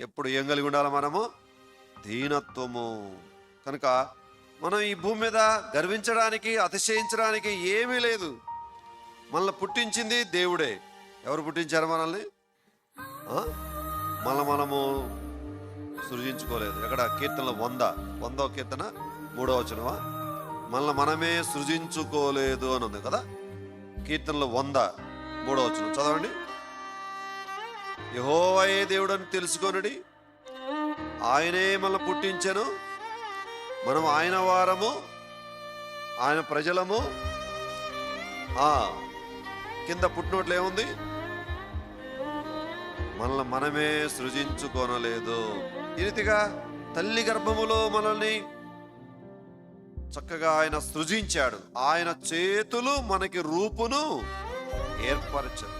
ఎప్పుడు ఏం కలిగి ఉండాలి మనము? దీనత్వము. కనుక మనం ఈ భూమి మీద గర్వించడానికి, అతిశయించడానికి ఏమీ లేదు. మనల్ని పుట్టించింది దేవుడే. ఎవరు పుట్టించారు మనల్ని? మనము సృజించుకోలేదు. ఎక్కడ? కీర్తనలో 100వ కీర్తన 3వ వచనమా? మనమే సృజించుకోలేదు అని ఉంది కదా. కీర్తనలో 100 3వ వచనం చదవండి. యెహోవాయే దేవుడని తెలుసుకొనుడి, ఆయనే మనల్ని పుట్టించెను, మనం ఆయన వారము, ఆయన ప్రజలము. కింద పుట్టినోట్లు ఏముంది? మనమే సృజించుకోనలేదు. ఈ రీతిగా తల్లి గర్భములో మనల్ని చక్కగా ఆయన సృజించాడు. ఆయన చేతులు మనకి రూపును ఏర్పరచదు.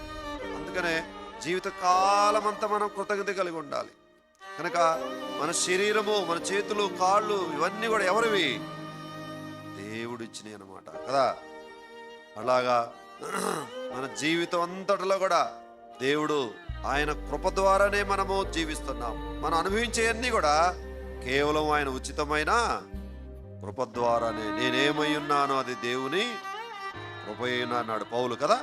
అందుకనే జీవిత కాలం అంతా మనం కృతజ్ఞత కలిగి ఉండాలి. కనుక మన శరీరము, మన చేతులు, కాళ్ళు ఇవన్నీ కూడా ఎవరివి? దేవుడు ఇచ్చినవి అన్నమాట కదా. అలాగా మన జీవితం అంతటిలో కూడా దేవుడు ఆయన కృప ద్వారానే మనము జీవిస్తున్నాం. మనం అనుభవించేవన్నీ కూడా కేవలం ఆయన ఉచితమైన కృప ద్వారానే. నేనేమై ఉన్నానో అది దేవుని కృపైన అన్నాడు పౌలు కదా.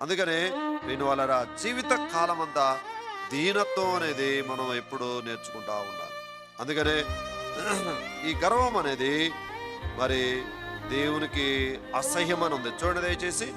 అందుకనే నేను వాళ్ళ జీవిత కాలం అంతా దీనత్వం అనేది మనం ఎప్పుడూ నేర్చుకుంటా ఉండాలి. అందుకనే ఈ గర్వం అనేది మరి దేవునికి అసహ్యం అని ఉంది. చూడండి దయచేసి